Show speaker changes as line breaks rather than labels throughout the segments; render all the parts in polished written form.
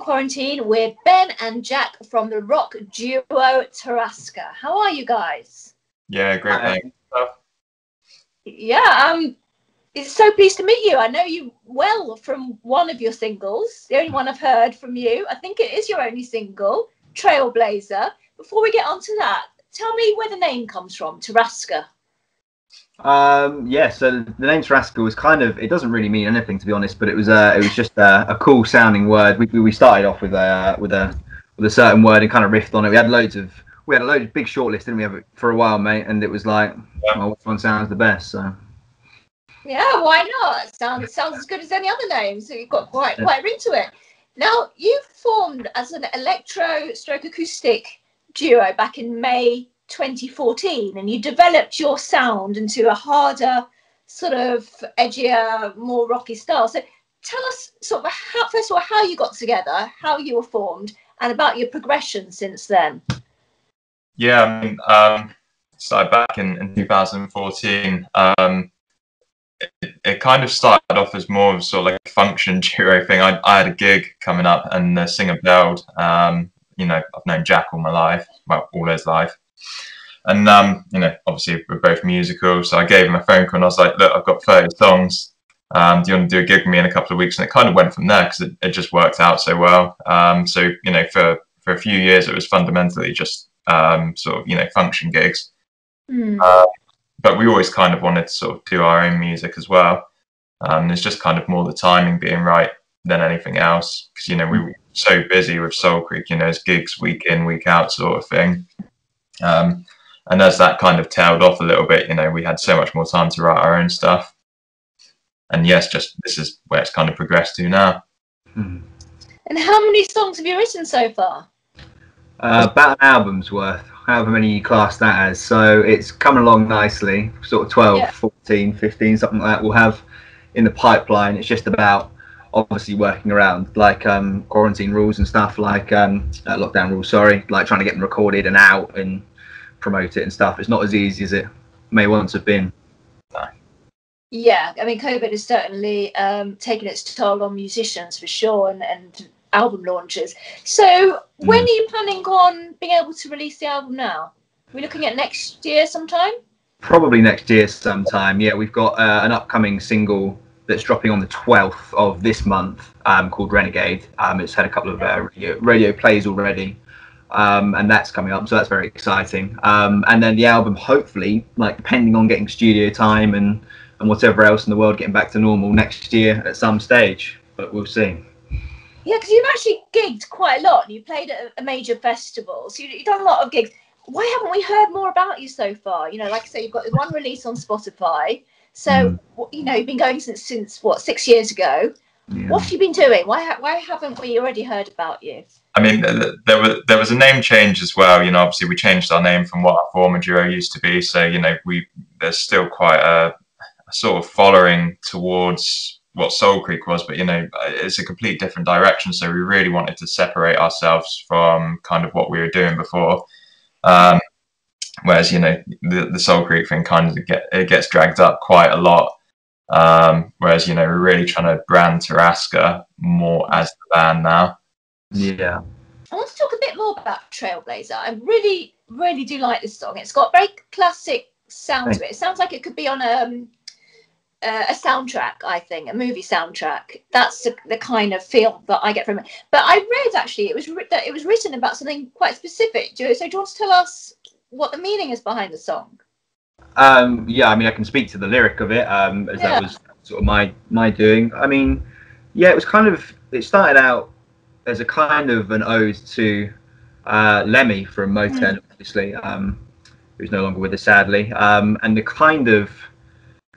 Quarantine with Ben and Jack from the rock duo Tarraska. How are you guys?
Yeah, great, thanks.
Yeah, it's so pleased to meet you. I know you well from one of your singles, the only one I've heard from you. I think it is your only single, Trailblazer. Before we get on to that, tell me where the name comes from, Tarraska.
Yeah, so the name Tarraska was kind of, it doesn't really mean anything, to be honest, but it was just a cool sounding word. We started off with a certain word and kind of riffed on it. We had a load of big shortlist, didn't we, have it for a while, mate? And it was like, well, which one sounds the best? So
yeah, why not? It sounds as good as any other name. So you've got quite a ring to it. Now, you formed as an electro-acoustic duo back in May 2014, and you developed your sound into a harder, sort of edgier, more rocky style. So tell us sort of first of all, how you got together, how you were formed, and about your progression since then.
Yeah, I mean, started back in 2014. It kind of started off as more of sort of like a function duo thing. I had a gig coming up, and the singer bailed. You know, I've known Jack all my life, well, all his life. And, you know, obviously we're both musical, so I gave him a phone call and I was like, look, I've got 30 songs. Do you want to do a gig with me in a couple of weeks? And it kind of went from there because it just worked out so well. So, you know, for a few years, it was fundamentally just sort of, you know, function gigs. But we always kind of wanted to sort of do our own music as well. It's just kind of more the timing being right than anything else. Because, you know, we were so busy with Soul Creek, you know, it's gigs week in, week out sort of thing. And as that kind of tailed off a little bit, you know, we had so much more time to write our own stuff. And yes, just this is where it's kind of progressed to now.
And how many songs have you written so far?
About an album's worth, however many you class that as. So it's coming along nicely, sort of 12, 14, 15, something like that we'll have in the pipeline. It's just about obviously working around like quarantine rules and stuff, like lockdown rules, like trying to get them recorded and out and promote it and stuff. It's not as easy as it may once have been.
Yeah, I mean, COVID has certainly taken its toll on musicians for sure, and album launches. So when are you planning on being able to release the album now? Are we looking at next year sometime?
Probably next year sometime, yeah. We've got an upcoming single that's dropping on the 12th of this month called Renegade. It's had a couple of radio plays already. And that's coming up, so that's very exciting. And then the album, hopefully, like depending on getting studio time and whatever else in the world getting back to normal next year at some stage, but we'll see.
Yeah, because you've actually gigged quite a lot, and you played at a major festival, so you've done a lot of gigs. Why haven't we heard more about you so far? You know, like I say, you've got one release on Spotify, so you know, you've been going since what, 6 years ago. Yeah. What have you been doing? Why haven't we already heard about you?
I mean, there was a name change as well. You know, obviously we changed our name from what our former duo used to be. So, you know, there's still quite a sort of following towards what Soul Creek was, but, you know, it's a complete different direction. So we really wanted to separate ourselves from kind of what we were doing before. Whereas, you know, the Soul Creek thing kind of gets dragged up quite a lot. Whereas, you know, we're really trying to brand Tarraska more as the band now.
Yeah.
I want to talk a bit more about Trailblazer. I really, really do like this song. It's got a very classic sound to it. It sounds like it could be on a soundtrack, I think, a movie soundtrack. That's the kind of feel that I get from it. But I read, actually, that it was written about something quite specific. So do you want to tell us what the meaning is behind the song?
Yeah, I mean, I can speak to the lyric of it, as that was sort of my doing. I mean, yeah, it started out as a kind of an ode to Lemmy from Motown, obviously, who's no longer with us, sadly. And the kind of,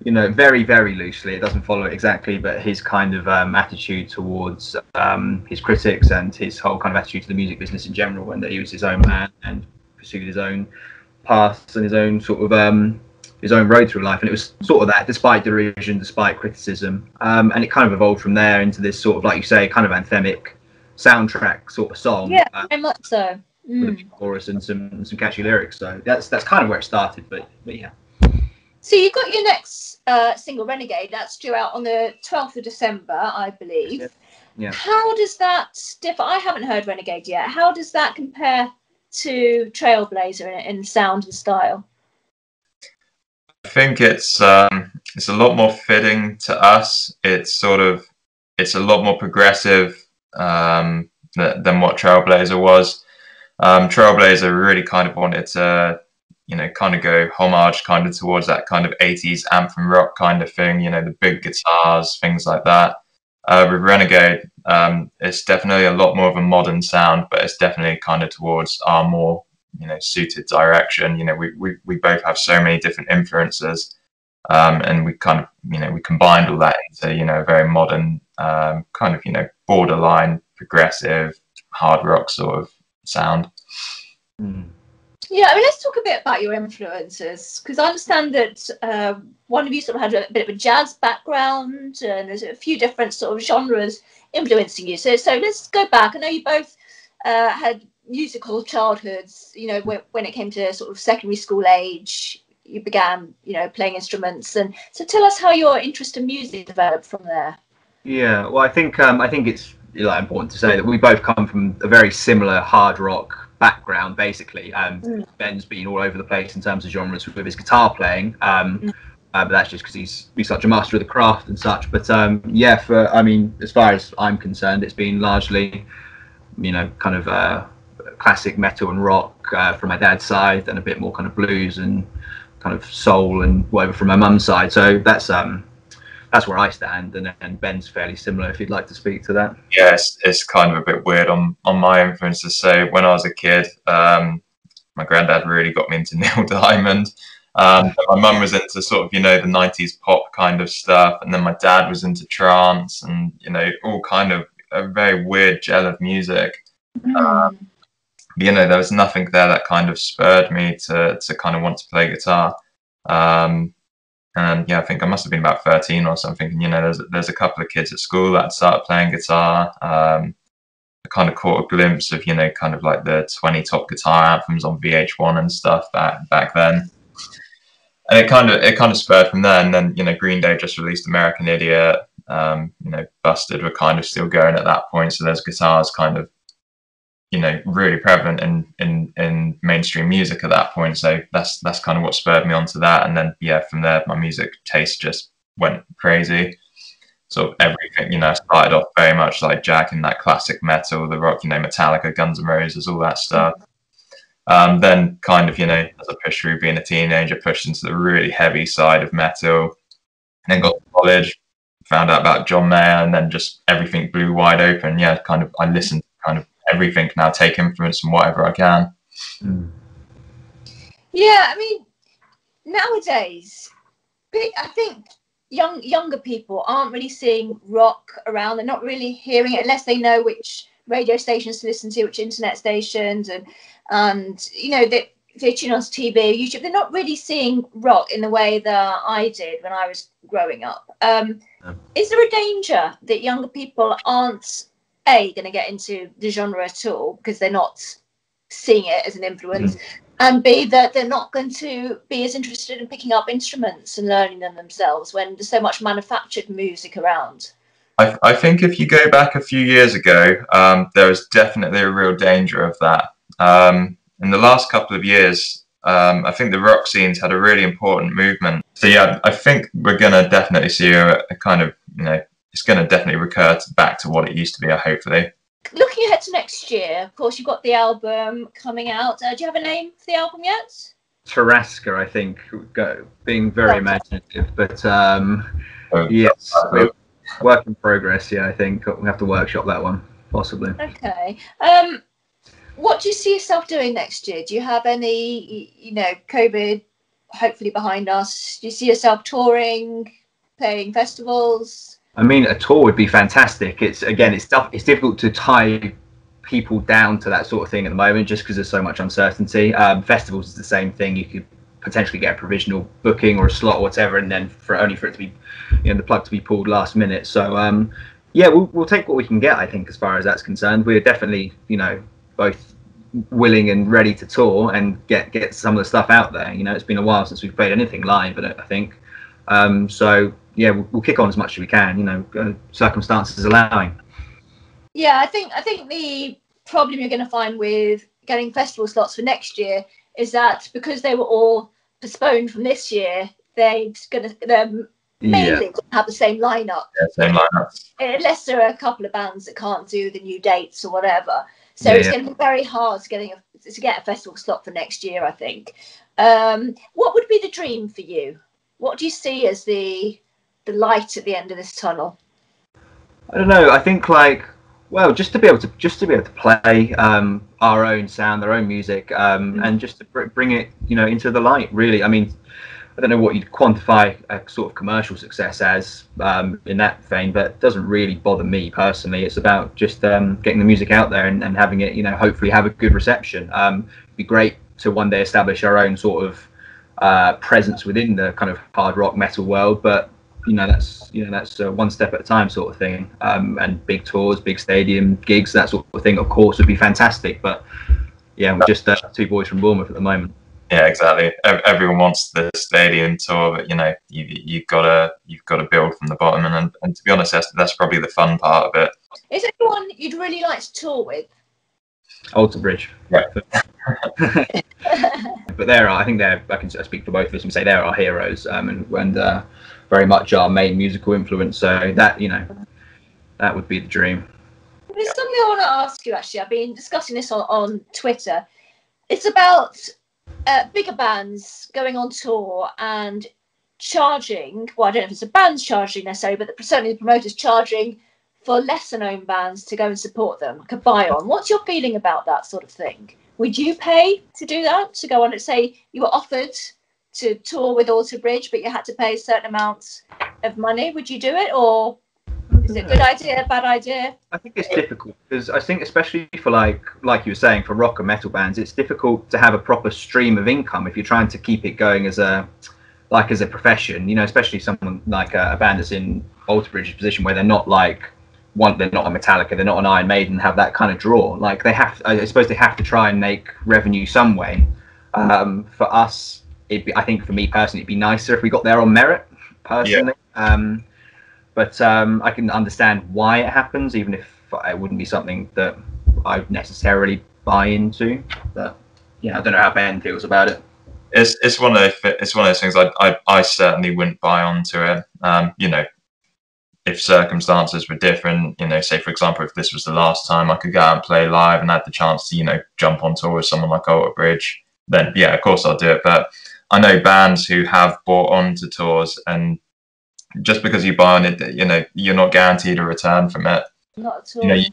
you know, very, very loosely, it doesn't follow it exactly, but his kind of attitude towards his critics and his whole kind of attitude to the music business in general, and that he was his own man and pursued his own paths and his own sort of his own road through life. And it was sort of that, despite derision, despite criticism. And it kind of evolved from there into this sort of, like you say, kind of anthemic soundtrack sort of song.
Yeah, very much so.
With a big chorus and some catchy lyrics. So that's kind of where it started. But yeah.
So you got your next single, Renegade. That's due out on the 12th of December, I believe.
Yeah.
How does that differ? I haven't heard Renegade yet. How does that compare to Trailblazer in sound and style?
I think it's a lot more fitting to us. It's a lot more progressive than what Trailblazer was. Trailblazer really kind of wanted to, kind of go homage kind of towards that kind of 80s anthem rock kind of thing, the big guitars, things like that. With Renegade, it's definitely a lot more of a modern sound, but it's definitely kind of towards our more, suited direction. We both have so many different influences, and we kind of, we combined all that into, a very modern, kind of, borderline progressive hard rock sort of sound.
Yeah, I mean, let's talk a bit about your influences, because I understand that one of you sort of had a bit of a jazz background, and there's a few different sort of genres influencing you. So let's go back. I know you both had musical childhoods. When it came to sort of secondary school age, you began, playing instruments. And so tell us how your interest in music developed from there.
Yeah, well, I think it's important to say that we both come from a very similar hard rock background, basically. Ben's been all over the place in terms of genres with his guitar playing, but that's just because he's such a master of the craft and such. But as far as I'm concerned, it's been largely, kind of classic metal and rock from my dad's side, and a bit more kind of blues and kind of soul and whatever from my mum's side. So that's where I stand, and Ben's fairly similar, if you'd like to speak to that.
Yeah, it's kind of a bit weird on my influence to say. When I was a kid, my granddad really got me into Neil Diamond. My mum was into sort of, the 90s pop kind of stuff, and then my dad was into trance and, all kind of a very weird gel of music. There was nothing there that kind of spurred me to kind of want to play guitar. And I think I must have been about 13 or something. And, there's a couple of kids at school that started playing guitar. I kind of caught a glimpse of, kind of like the 20 top guitar anthems on VH1 and stuff back then. And it kind of spurred from there. And then, Green Day just released American Idiot. Busted were kind of still going at that point. So there's guitars kind of, really prevalent in mainstream music at that point. So that's kind of what spurred me onto that. And then, from there, my music taste just went crazy. So everything, started off very much like Jack in that classic metal, the rock, Metallica, Guns N' Roses, all that stuff. Then kind of, as I pushed through being a teenager, pushed into the really heavy side of metal. And then got to college, found out about John Mayer, and then just everything blew wide open. Yeah, kind of, I listened to kind of everything now, take influence from whatever I can.
Yeah, I mean, nowadays, I think younger people aren't really seeing rock around. They're not really hearing it unless they know which radio stations to listen to, which internet stations, and they tune on TV, YouTube. They're not really seeing rock in the way that I did when I was growing up. Is there a danger that younger people aren't going to get into the genre at all because they're not seeing it as an influence, and B, that they're not going to be as interested in picking up instruments and learning them themselves when there's so much manufactured music around?
I think if you go back a few years ago, there was definitely a real danger of that. In the last couple of years, I think the rock scene's had a really important movement. So yeah, I think we're going to definitely see a kind of, it's going to definitely recur back to what it used to be, hopefully.
Looking ahead to next year, of course, you've got the album coming out. Do you have a name for the album yet?
Tarraska, I think, being very imaginative. But yes, work in progress. Yeah, I think we have to workshop that one, possibly.
Okay. What do you see yourself doing next year? Do you have any, COVID hopefully behind us? Do you see yourself touring, playing festivals?
I mean, a tour would be fantastic. It's difficult to tie people down to that sort of thing at the moment, just because there's so much uncertainty. Festivals is the same thing. You could potentially get a provisional booking or a slot or whatever, and then for it to be, the plug to be pulled last minute. So we'll take what we can get, I think, as far as that's concerned. We're definitely, both willing and ready to tour and get some of the stuff out there. It's been a while since we've played anything live, I think. So yeah, we'll kick on as much as we can, circumstances allowing.
Yeah, I think the problem you're going to find with getting festival slots for next year is that because they were all postponed from this year, they're mainly have the same lineup.
Yeah, same lineup.
Unless there are a couple of bands that can't do the new dates or whatever. So it's going to be very hard to get a festival slot for next year, I think. What would be the dream for you? What do you see as the light at the end of this tunnel?
I don't know. I think just to be able to play our own sound, their own music, and just to bring it, into the light. Really, I mean, I don't know what you'd quantify a sort of commercial success as in that vein, but it doesn't really bother me personally. It's about just getting the music out there and having it, hopefully have a good reception. It'd be great to one day establish our own sort of presence within the kind of hard rock metal world, but that's one step at a time sort of thing. And big tours, big stadium gigs, that sort of thing, of course, would be fantastic. But yeah, we're just two boys from Bournemouth at the moment.
Yeah, exactly. Everyone wants the stadium tour, but you've got to build from the bottom, and to be honest, that's probably the fun part of it.
Is there anyone you'd really like to tour with?
Alter Bridge.
Right.
But I think I can speak for both of us and say they're our heroes, and very much our main musical influence. So that would be the dream.
There's something I want to ask you. Actually, I've been discussing this on Twitter. It's about bigger bands going on tour and charging. Well, I don't know if it's the bands charging necessarily, but certainly the promoters charging for lesser known bands to go and support them, like a buy-on. What's your feeling about that sort of thing? Would you pay to do that? To go on, let's say you were offered to tour with Alter Bridge, but you had to pay a certain amount of money. Would you do it, or is it a good idea, bad idea?
I think it's difficult because I think, especially for like you were saying, for rock and metal bands, it's difficult to have a proper stream of income if you're trying to keep it going as a profession. Especially someone like a band that's in Alter Bridge's position, where they're not they're not a Metallica, they're not an Iron Maiden, have that kind of draw. Like I suppose they have to try and make revenue some way. For us, I think for me personally, it'd be nicer if we got there on merit, personally. Yeah. But I can understand why it happens, even if it wouldn't be something that I necessarily buy into. But I don't know how Ben feels about it.
It's one of those things I certainly wouldn't buy onto it. If circumstances were different, say for example, if this was the last time I could go out and play live and had the chance to, jump on tour with someone like Alter Bridge, then yeah, of course I'll do it. But I know bands who have bought onto tours, and just because you buy on it, you're not guaranteed a return from it.
Not at all.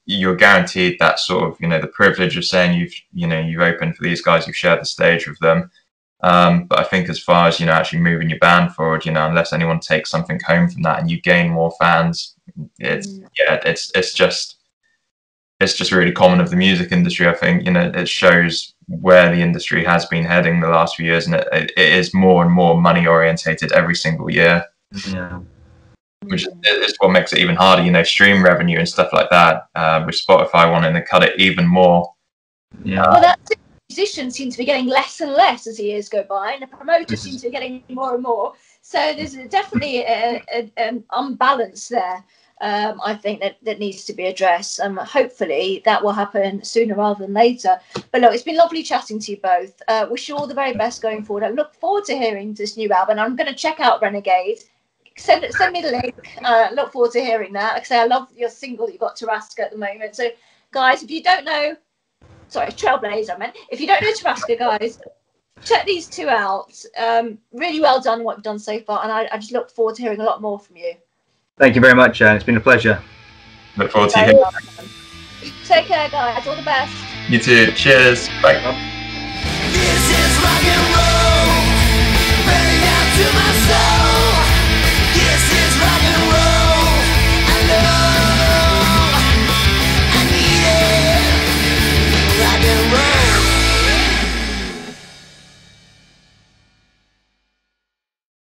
You're guaranteed that sort of, the privilege of saying you've opened for these guys, you've shared the stage with them. But I think as far as actually moving your band forward, unless anyone takes something home from that and you gain more fans, it's just really common of the music industry. I think it shows where the industry has been heading the last few years, and it is more and more money orientated every single year.
Yeah,
which is what makes it even harder. Stream revenue and stuff like that. With Spotify wanting to cut it even more.
Yeah.
Well, that's it. Musicians seem to be getting less and less as the years go by, and the promoters seem to be getting more and more. So there's definitely an unbalance there. I think that needs to be addressed. Hopefully that will happen sooner rather than later. But look, it's been lovely chatting to you both. Wish you all the very best going forward. I look forward to hearing this new album. I'm going to check out Renegade. Send me the link. Look forward to hearing that. Like I say, I love your single that you got, Tarraska, at the moment. So guys, if you don't know, sorry, Trailblazer, I meant. If you don't know Tarraska, guys, check these two out. Really well done what you've done so far, and I just look forward to hearing a lot more from you.
Thank you very much, It's been a pleasure.
Look forward to hearing.
Take care, guys. All the best.
You too. Cheers. Bye.
This is rock and roll. Burning out to my